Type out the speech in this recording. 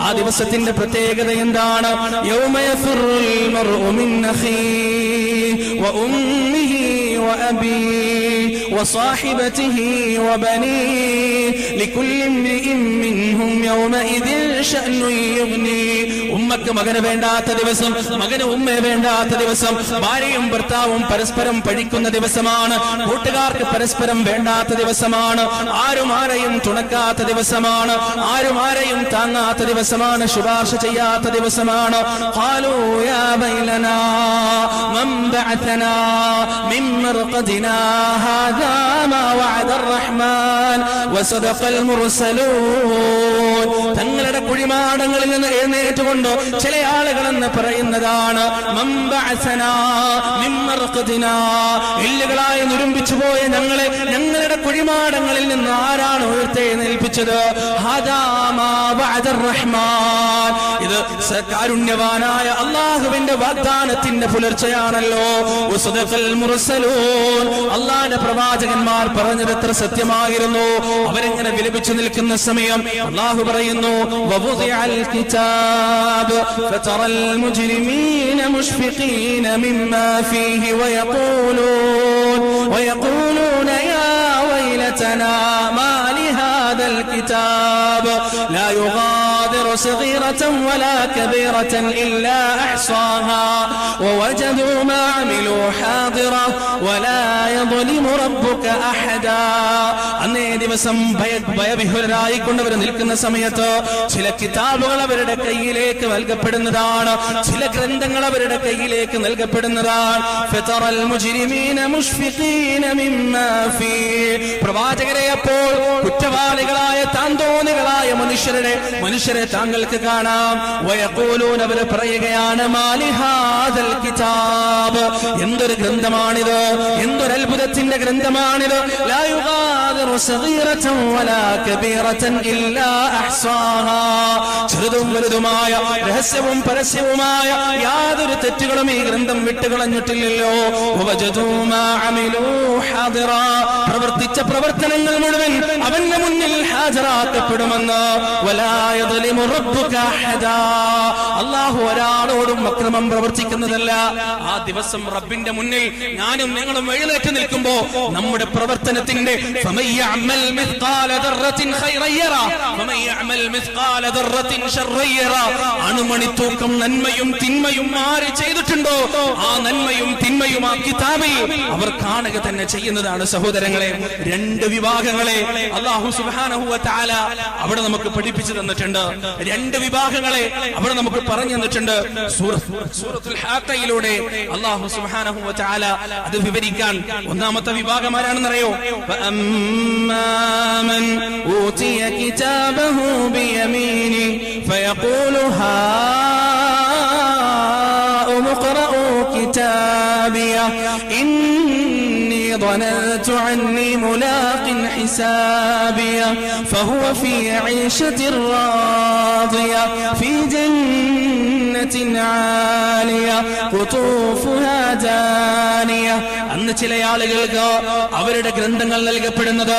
ആ ദിവസത്തിന്റെ പ്രത്യേകത എന്താണ്? യൗമ യഫിറുൽ മർഉ മിൻ അഖീഹി വ ഉമ്മിഹി വ അബീഹി വ സാഹിബതിഹി വ ബനീഹി ലികുല്ലി ഇംരിഇൻ മിൻഹും യൗമഇദിൻ ശഅ്നുൻ യുഗ്നി. ഉമ്മക്ക് മകന് വേണ്ടാത്ത ദിവസം, മകന് ഉമ്മയെ വേണ്ടാത്ത ദിവസം, ഭാര്യയും ഭർത്താവും പരസ്പരം പഴിക്കുന്ന ദിവസമാണ്, കൂട്ടുകാർക്ക് പരസ്പരം വേണ്ടാത്ത ദിവസമാണ്, ആരും ആരെയും തുണക്കാത്ത ദിവസമാണ്, ആരും ആരെയും താങ്ങാത്ത ദിവസമാണ്, ശുപാർശ ചെയ്യാത്ത ദിവസമാണ്. ഖാലൂ യാ വൈലനാ മൻ ബഅതനാ മിൻ മർഖദിനാ ഹാദാ മാ വഅദർ റഹ്മാൻ വസദഖൽ മുർസലൂൻ. തങ്ങളുടെ കുഴിമാടങ്ങളിൽ നിന്ന് എഴുന്നേറ്റുകൊണ്ട് ചില ആളുകളെന്ന് പറയുന്നതാണ് മൻ ബഅസനാ മിൻ മർഖദിനാ, ഇല്ലുകളായി നുരുമ്പിച്ചു പോയ ഞങ്ങളുടെ കുഴിമാടങ്ങളിൽ നിന്ന് ആരാണ് ഉയർത്തെഴുന്നേൽപ്പിച്ചത്? ഹാദാ മാ വഅദർ റഹ്മാൻ, ഇത് കാരുണ്യവാനായ അല്ലാഹുവിന്റെ വാഗ്ദാനത്തിന്റെ പുലർച്ചയാണല്ലോ. വസദഖൽ മുർസലൂൻ, അല്ലാഹുവിന്റെ പ്രവാചകന്മാർ പറഞ്ഞത് എത്ര സത്യമായിരുന്നു. അവരെങ്ങനെ വിലപിച്ചു നിൽക്കുന്ന സമയം അല്ലാഹു പറയുന്നു വവുദിഅൽ കിതാബ് ഫതറൽ മുജ്രിമീന മുഷ്ഫിഖീന മിമ്മാ ഫീഹി വയഖൂലൂന യാ വൈലതനാ മാ ലിഹാദൽ കിതാബ് ലാ യുഗാദിറു സഗീറതൻ വലാ കബീറതൻ ഇല്ലാ അഹ്സാഹാ വവജദൂ മാ അമിലൂ ഹാദിറാ വലാ യദ്ലിമു റബ്ബുക അഹദാ. അന്നേ ദിവസം ഭയവിഹ്വലരായി കൊണ്ടവർ നിൽക്കുന്ന സമയത്ത് ചില കിതാബുകൾ അവരുടെ കയ്യിലേക്ക് നൽകപ്പെടുന്നതാണ്, ചില ഗ്രന്ഥങ്ങൾ അവരുടെ കയ്യിലേക്ക് നൽകപ്പെടുന്നതാണ്. ഫതറൽ മുജ്രിമീന മുഷ്ഫിഖീന മിമ്മാ ഫീഹി, പ്രവാചകരെ അപ്പോൾ കുറ്റവാളികളായ താന്തോന്നികളായ മനുഷ്യരെ താങ്കൾക്ക് കാണാം. വയഖൂലൂന, അവർ പറയുകയാണ് മാ ലിഹാദൽ കിതാബ്, എന്തൊരു ഗ്രന്ഥമാണിത്, എന്തൊരു അത്ഭുതത്തിന്റെ ഗ്രന്ഥമാണിത്. ലാ യുഗാദിറു സഗീറതൻ വലാ കബീറതൻ ഇല്ലാ അഹ്സാഹാ, ചെറുതും വലുതുമായ രഹസ്യവും പരസ്യവുമായ യാതൊരു തെറ്റുകളും ഈ ഗ്രന്ഥം വിട്ടുകളഞ്ഞിട്ടില്ലല്ലോ. വവജദൂ മാ അമിലൂ ഹാദിറാ, പ്രവർത്തിച്ച പ്രവർത്തനങ്ങൾ മുഴുവൻ അവന്റെ മുന്നിൽ ഹാജരാക്കപ്പെടുമെന്ന്. വലാ യദ്ലിമു റബ്ബുക അഹദാ, അല്ലാഹു ഒരാളോടും അക്രമം പ്രവർത്തിക്കുന്നതല്ല. ആ ദിവസം റബ്ബിന്റെ മുന്നിൽ ഞാനും നിങ്ങളും എഴുന്നേറ്റ് നിൽക്കുമ്പോ നമ്മുടെ പ്രവർത്തനത്തിന്റെ ഫമയ്യഅമൽ മിസ്ഖാല ദർറത്തിൻ ഖൈറൻ യറാ വമയ്യഅമൽ മിസ്ഖാല ദർറത്തിൻ ശർറൻ യറാ, അണുമണി തൂക്കം നന്മയും തിന്മയും ആര് ചെയ്തിട്ടുണ്ടോ ആ നന്മയും തിന്മയും ആ കിതാബിൽ അവർ കാണുക തന്നെ ചെയ്യുന്നതാണ്. സഹോദരങ്ങളെ, രണ്ട് വിഭാഗങ്ങളെ അല്ലാഹു സുബ്ഹാനഹു വ തആല അവിടെ നമുക്ക് പഠിപ്പിച്ചു തന്നിട്ടുണ്ട്. രണ്ട് വിഭാഗങ്ങളെ അവിടെ നമുക്ക് പറഞ്ഞു തന്നിട്ടുണ്ട്. സൂറത്തുൽ ഹാഖയിലൂടെ അല്ലാഹു സുബ്ഹാനഹു വ തആല അത് വിവരിക്കാൻ ഒന്നാമത്തെ വിഭാഗം ആരാണെന്നറിയോ? ഫഅമ്മാമൻ ഊതിയ കിതാബഹു ബിയമീനി ഫയഖൂലു ഹാഉം ഇഖ്റഊ കിതാബിയ ഇന്നി ظننت عني ملاق حسابيا فهو في عيشة راضية في جنة عالية قطوفها دانية. അന്ന് ചില ആളുകൾക്ക് അവരുടെ ഗ്രന്ഥങ്ങൾ നൽകപ്പെടുന്നത്